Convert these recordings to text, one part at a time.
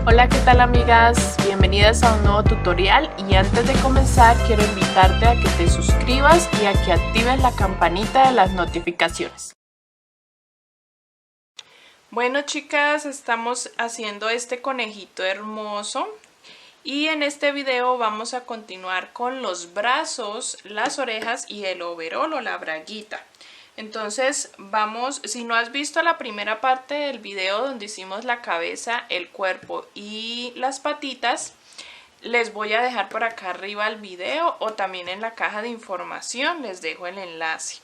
Hola, ¿qué tal amigas? Bienvenidas a un nuevo tutorial y antes de comenzar quiero invitarte a que te suscribas y a que actives la campanita de las notificaciones. Bueno chicas, estamos haciendo este conejito hermoso y en este video vamos a continuar con los brazos, las orejas y el overol o la braguita. Entonces vamos, si no has visto la primera parte del video donde hicimos la cabeza, el cuerpo y las patitas, les voy a dejar por acá arriba el video o también en la caja de información les dejo el enlace.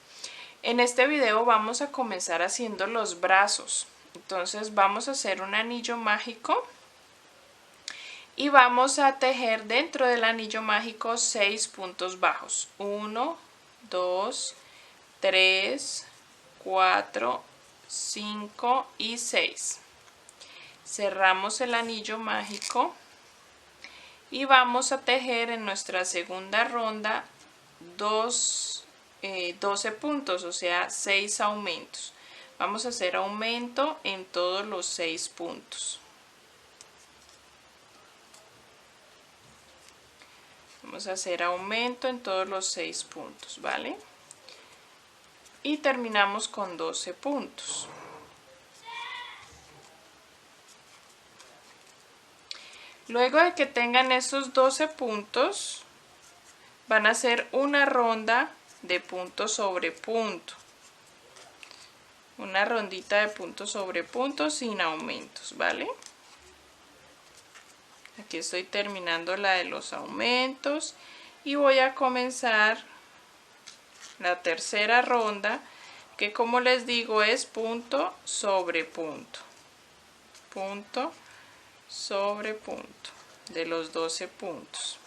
En este video vamos a comenzar haciendo los brazos. Entonces vamos a hacer un anillo mágico y vamos a tejer dentro del anillo mágico 6 puntos bajos. 1, 2, 3, 4, 5 y 6. Cerramos el anillo mágico y vamos a tejer en nuestra segunda ronda 12 puntos, o sea 6 aumentos. Vamos a hacer aumento en todos los 6 puntos. Vamos a hacer aumento en todos los 6 puntos, ¿vale? Y terminamos con 12 puntos. Luego de que tengan esos 12 puntos, van a hacer una ronda de punto sobre punto. Una rondita de punto sobre punto sin aumentos, ¿vale? Aquí estoy terminando la de los aumentos y voy a comenzar la tercera ronda, que como les digo es punto sobre punto. Punto sobre punto de los 12 puntos.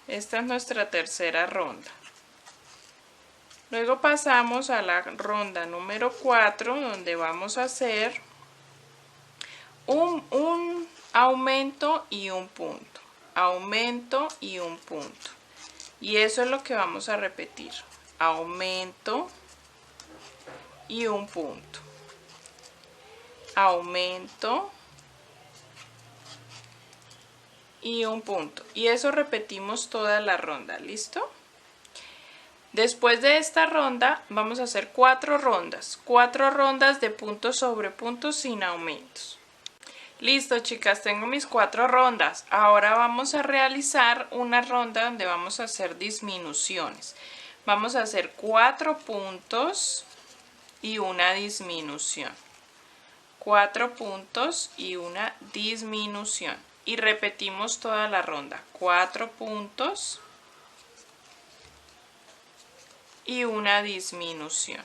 Esta es nuestra tercera ronda. Luego pasamos a la ronda número 4, donde vamos a hacer un aumento y un punto. Aumento y un punto. Y eso es lo que vamos a repetir. Aumento y un punto. Aumento y un punto. Y eso repetimos toda la ronda. ¿Listo? Después de esta ronda vamos a hacer 4 rondas. 4 rondas de punto sobre punto sin aumentos. Listo chicas, tengo mis 4 rondas. Ahora vamos a realizar una ronda donde vamos a hacer disminuciones. Vamos a hacer 4 puntos y una disminución. 4 puntos y una disminución. Y repetimos toda la ronda. 4 puntos y una disminución.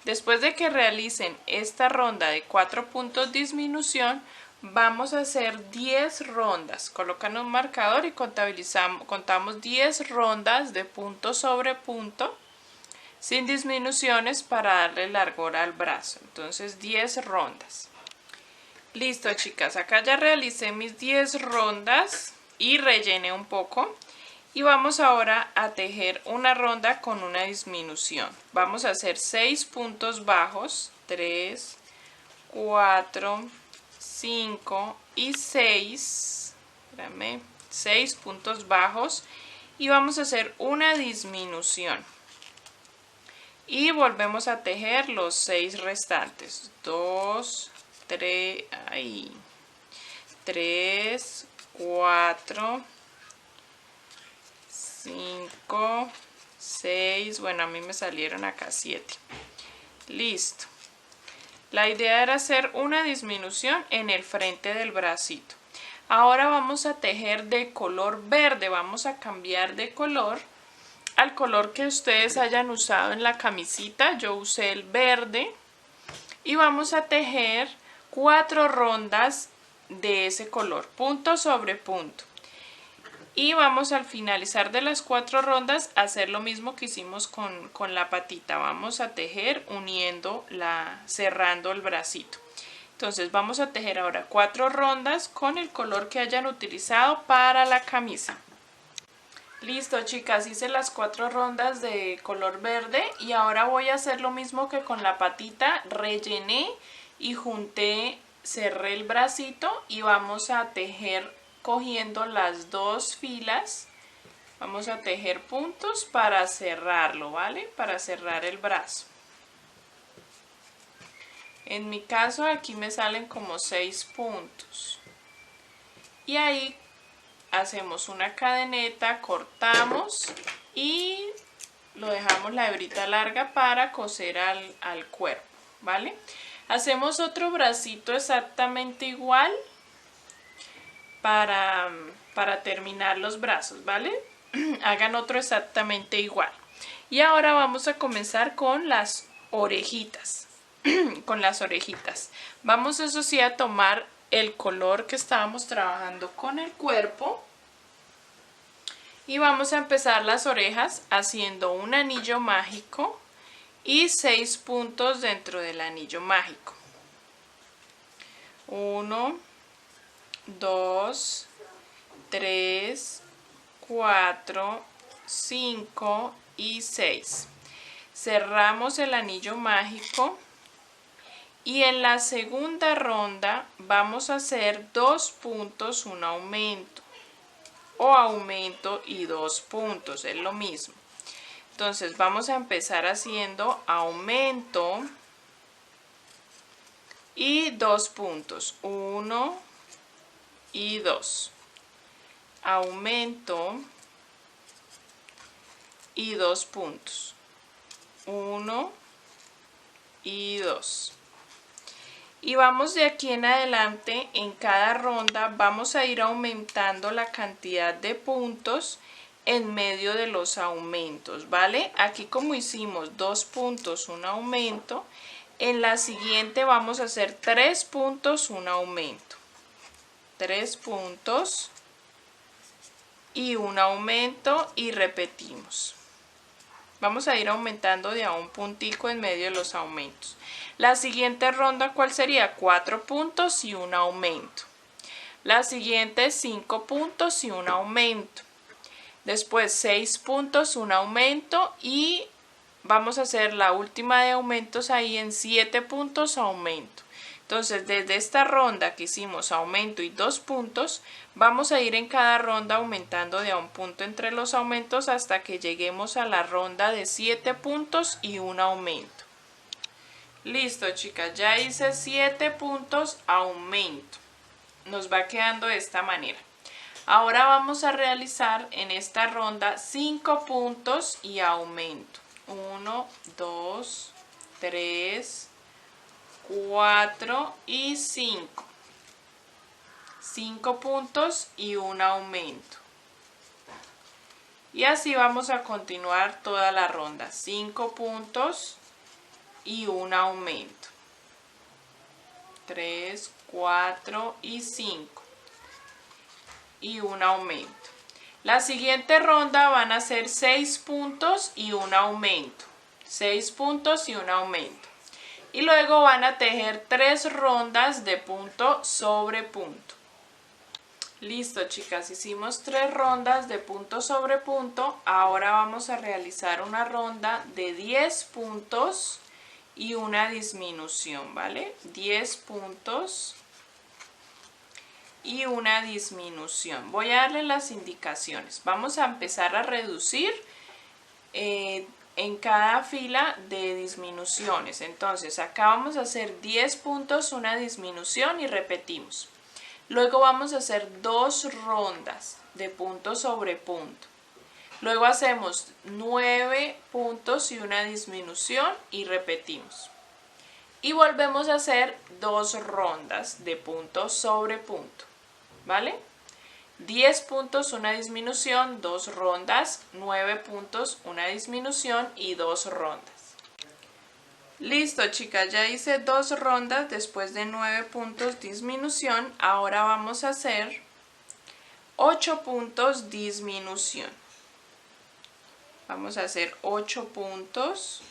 Después de que realicen esta ronda de 4 puntos disminución, vamos a hacer 10 rondas. Colocan un marcador y contamos 10 rondas de punto sobre punto sin disminuciones para darle largura al brazo. Entonces 10 rondas. Listo chicas, acá ya realicé mis 10 rondas y rellené un poco. Y vamos ahora a tejer una ronda con una disminución. Vamos a hacer 6 puntos bajos, 3, 4, 5 y 6. Espérame, 6 puntos bajos y vamos a hacer una disminución. Y volvemos a tejer los 6 restantes. 2, 3, 3, 4, 5, 6, bueno, a mí me salieron acá 7. Listo. La idea era hacer una disminución en el frente del bracito. Ahora vamos a tejer de color verde. Vamos a cambiar de color al color que ustedes hayan usado en la camisita. Yo usé el verde. Y vamos a tejer 4 rondas de ese color, punto sobre punto. Y vamos al finalizar de las 4 rondas a hacer lo mismo que hicimos con la patita. Vamos a tejer uniendo cerrando el bracito. Entonces vamos a tejer ahora 4 rondas con el color que hayan utilizado para la camisa. Listo, chicas, hice las 4 rondas de color verde y ahora voy a hacer lo mismo que con la patita. Rellené y junté, cerré el bracito y vamos a tejer cogiendo las 2 filas. Vamos a tejer puntos para cerrarlo, ¿vale? Para cerrar el brazo. En mi caso aquí me salen como 6 puntos. Y ahí hacemos una cadeneta, cortamos y lo dejamos la hebrita larga para coser al cuerpo, ¿vale? Hacemos otro bracito exactamente igual para terminar los brazos, ¿vale? Hagan otro exactamente igual. Y ahora vamos a comenzar con las orejitas. Con las orejitas. Vamos, eso sí, a tomar el color que estábamos trabajando con el cuerpo. Y vamos a empezar las orejas haciendo un anillo mágico y 6 puntos dentro del anillo mágico. 1, 2, 3, 4, 5 y 6. Cerramos el anillo mágico y en la segunda ronda vamos a hacer 2 puntos, un aumento o aumento y 2 puntos, es lo mismo. Entonces vamos a empezar haciendo aumento y 2 puntos, 1 y 2. Aumento y 2 puntos, 1 y 2. Y vamos de aquí en adelante, en cada ronda vamos a ir aumentando la cantidad de puntos en medio de los aumentos, ¿vale? Aquí como hicimos 2 puntos, un aumento, en la siguiente vamos a hacer 3 puntos, un aumento. 3 puntos y un aumento y repetimos. Vamos a ir aumentando de a un puntico en medio de los aumentos. La siguiente ronda, ¿cuál sería? 4 puntos y un aumento. La siguiente, 5 puntos y un aumento. Después 6 puntos, un aumento y vamos a hacer la última de aumentos ahí en 7 puntos, aumento. Entonces, desde esta ronda que hicimos aumento y 2 puntos, vamos a ir en cada ronda aumentando de a un punto entre los aumentos hasta que lleguemos a la ronda de 7 puntos y un aumento. Listo, chicas, ya hice 7 puntos, aumento. Nos va quedando de esta manera. Ahora vamos a realizar en esta ronda 5 puntos y aumento. 1, 2, 3, 4 y 5. 5 puntos y un aumento. Y así vamos a continuar toda la ronda. 5 puntos y un aumento. 3, 4 y 5. Y un aumento. La siguiente ronda van a ser 6 puntos y un aumento. 6 puntos y un aumento. Y luego van a tejer 3 rondas de punto sobre punto. Listo, chicas, hicimos 3 rondas de punto sobre punto. Ahora vamos a realizar una ronda de 10 puntos y una disminución, ¿vale? 10 puntos y una disminución. Voy a darle las indicaciones. Vamos a empezar a reducir en cada fila de disminuciones. Entonces acá vamos a hacer 10 puntos, una disminución y repetimos. Luego vamos a hacer 2 rondas de punto sobre punto. Luego hacemos 9 puntos y una disminución y repetimos. Y volvemos a hacer 2 rondas de punto sobre punto, ¿vale? 10 puntos, una disminución, 2 rondas, 9 puntos, una disminución y 2 rondas. Listo, chicas, ya hice 2 rondas después de 9 puntos disminución. Ahora vamos a hacer 8 puntos disminución. Vamos a hacer 8 puntos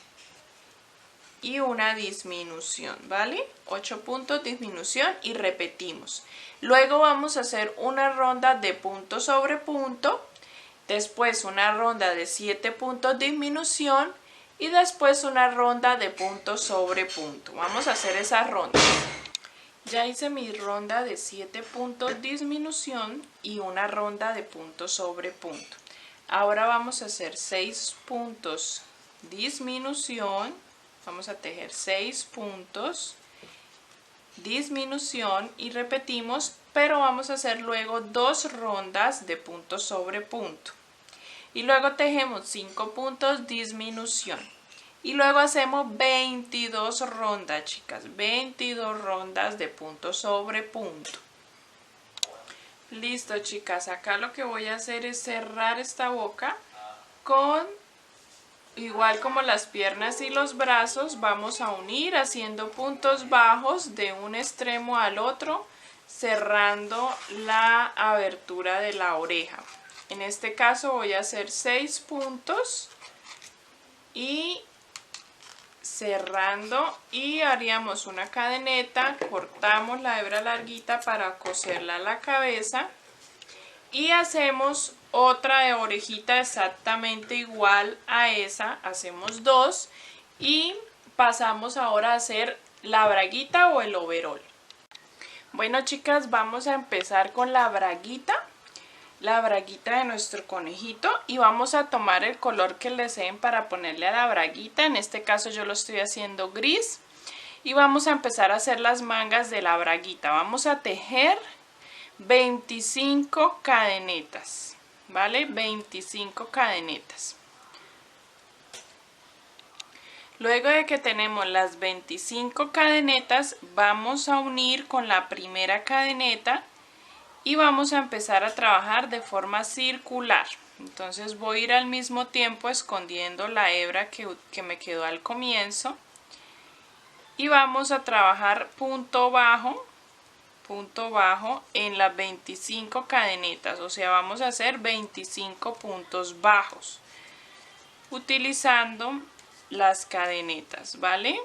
y una disminución, ¿vale? 8 puntos, disminución y repetimos. Luego vamos a hacer una ronda de punto sobre punto después una ronda de 7 puntos disminución y después una ronda de punto sobre punto. Vamos a hacer esa ronda. Ya hice mi ronda de 7 puntos disminución y una ronda de punto sobre punto. Ahora vamos a hacer 6 puntos disminución. Vamos a tejer 6 puntos disminución y repetimos, pero vamos a hacer luego 2 rondas de punto sobre punto. Y luego tejemos 5 puntos disminución. Y luego hacemos 22 rondas, chicas, 22 rondas de punto sobre punto. Listo, chicas, acá lo que voy a hacer es cerrar esta boca con, igual como las piernas y los brazos, vamos a unir haciendo puntos bajos de un extremo al otro, cerrando la abertura de la oreja. En este caso voy a hacer 6 puntos y cerrando, y haríamos una cadeneta, cortamos la hebra larguita para coserla a la cabeza y hacemos otra de orejita exactamente igual a esa, hacemos 2 y pasamos ahora a hacer la braguita o el overol. Bueno, chicas, vamos a empezar con la braguita de nuestro conejito, y vamos a tomar el color que deseen para ponerle a la braguita. En este caso yo lo estoy haciendo gris, y vamos a empezar a hacer las mangas de la braguita. Vamos a tejer 25 cadenetas, ¿vale? 25 cadenetas. Luego de que tenemos las 25 cadenetas, vamos a unir con la primera cadeneta y vamos a empezar a trabajar de forma circular. Entonces voy a ir al mismo tiempo escondiendo la hebra que me quedó al comienzo, y vamos a trabajar punto bajo en las 25 cadenetas, o sea, vamos a hacer 25 puntos bajos utilizando las cadenetas, ¿vale?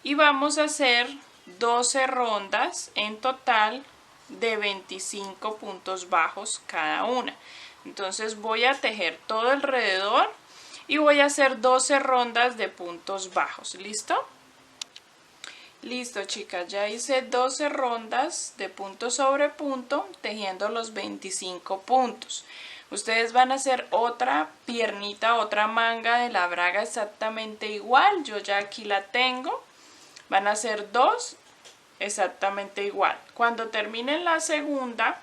Y vamos a hacer 12 rondas en total de 25 puntos bajos cada una. Entonces voy a tejer todo alrededor y voy a hacer 12 rondas de puntos bajos. ¿Listo? Listo, chicas, ya hice 12 rondas de punto sobre punto tejiendo los 25 puntos. Ustedes van a hacer otra piernita, otra manga de la braga exactamente igual. Yo ya aquí la tengo. Van a hacer 2 exactamente igual. Cuando terminen la segunda,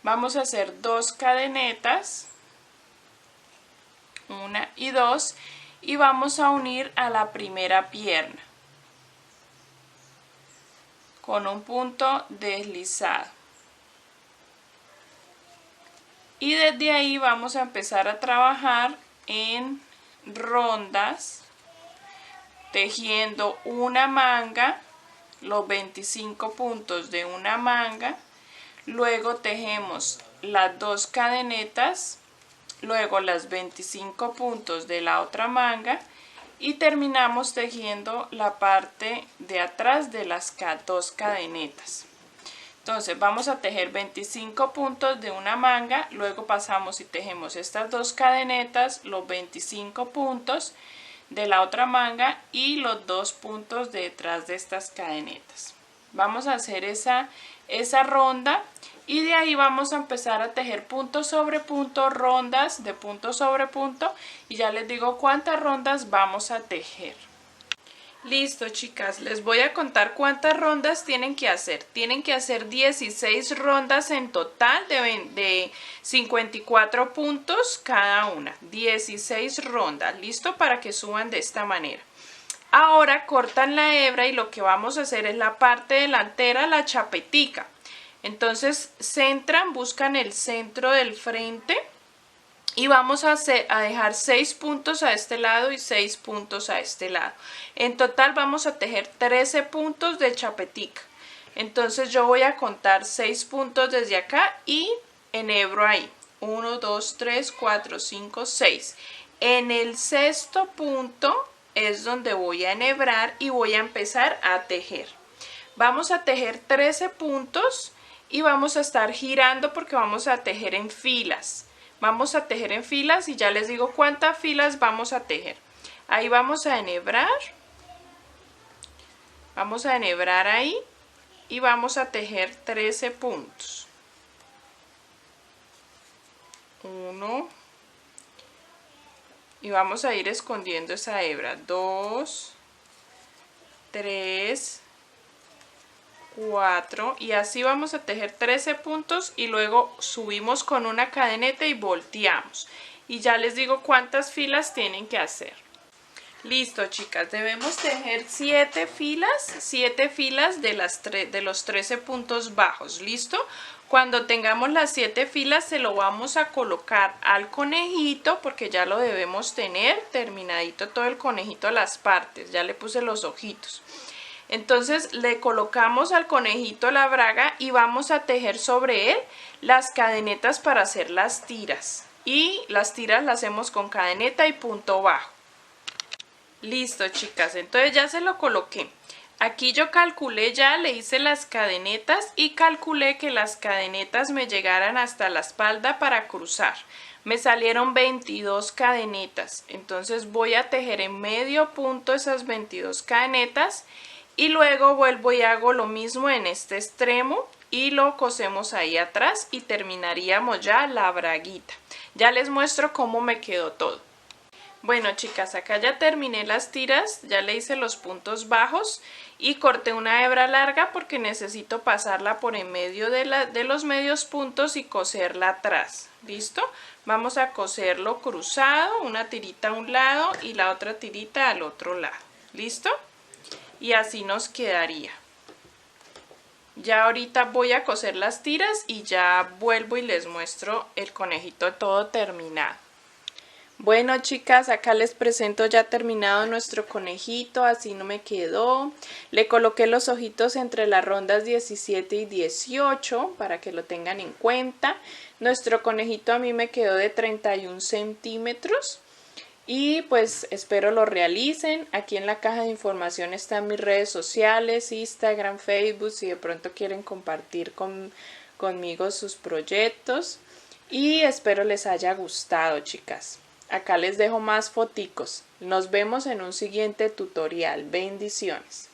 vamos a hacer 2 cadenetas, 1 y 2, y vamos a unir a la primera pierna con un punto deslizado. Y desde ahí vamos a empezar a trabajar en rondas, tejiendo una manga, los 25 puntos de una manga, luego tejemos las 2 cadenetas, luego las 25 puntos de la otra manga y terminamos tejiendo la parte de atrás de las 2 cadenetas. Entonces vamos a tejer 25 puntos de una manga, luego pasamos y tejemos estas 2 cadenetas, los 25 puntos de la otra manga y los 2 puntos detrás de estas cadenetas. Vamos a hacer esa ronda, y de ahí vamos a empezar a tejer punto sobre punto, rondas de punto sobre punto, y ya les digo cuántas rondas vamos a tejer. Listo, chicas, les voy a contar cuántas rondas tienen que hacer. Tienen que hacer 16 rondas en total de 54 puntos cada una. 16 rondas, listo, para que suban de esta manera. Ahora cortan la hebra y lo que vamos a hacer es la parte delantera, la chapetica. Entonces centran, buscan el centro del frente y vamos a dejar 6 puntos a este lado y 6 puntos a este lado. En total vamos a tejer 13 puntos de chapetica. Entonces yo voy a contar 6 puntos desde acá y enhebro ahí. 1, 2, 3, 4, 5, 6. En el sexto punto es donde voy a enhebrar y voy a empezar a tejer. Vamos a tejer 13 puntos y vamos a estar girando porque vamos a tejer en filas. vamos a tejer en filas y ya les digo cuántas filas vamos a tejer. Ahí vamos a enhebrar ahí y vamos a tejer 13 puntos. 1 y vamos a ir escondiendo esa hebra. 2, 3, 4 y así vamos a tejer 13 puntos y luego subimos con una cadeneta y volteamos. Y ya les digo cuántas filas tienen que hacer. Listo, chicas, debemos tejer 7 filas de los 13 puntos bajos. ¿Listo? Cuando tengamos las 7 filas se lo vamos a colocar al conejito porque ya lo debemos tener terminadito todo el conejito a las partes. Ya le puse los ojitos. Entonces le colocamos al conejito la braga y vamos a tejer sobre él las cadenetas para hacer las tiras. Y las tiras las hacemos con cadeneta y punto bajo. Listo, chicas, entonces ya se lo coloqué. Aquí yo calculé ya, le hice las cadenetas y calculé que las cadenetas me llegaran hasta la espalda para cruzar. Me salieron 22 cadenetas, entonces voy a tejer en medio punto esas 22 cadenetas y luego vuelvo y hago lo mismo en este extremo y lo cosemos ahí atrás y terminaríamos ya la braguita. Ya les muestro cómo me quedó todo. Bueno, chicas, acá ya terminé las tiras, ya le hice los puntos bajos y corté una hebra larga porque necesito pasarla por en medio de los medios puntos y coserla atrás. ¿Listo? Vamos a coserlo cruzado, una tirita a un lado y la otra tirita al otro lado. ¿Listo? Y así nos quedaría. Ya ahorita voy a coser las tiras y ya vuelvo y les muestro el conejito todo terminado. Bueno, chicas, acá les presento ya terminado nuestro conejito, así no me quedó. Le coloqué los ojitos entre las rondas 17 y 18 para que lo tengan en cuenta. Nuestro conejito a mí me quedó de 31 centímetros y pues espero lo realicen. Aquí en la caja de información están mis redes sociales, Instagram, Facebook, si de pronto quieren compartir conmigo sus proyectos. Y espero les haya gustado, chicas. Acá les dejo más foticos. Nos vemos en un siguiente tutorial. Bendiciones.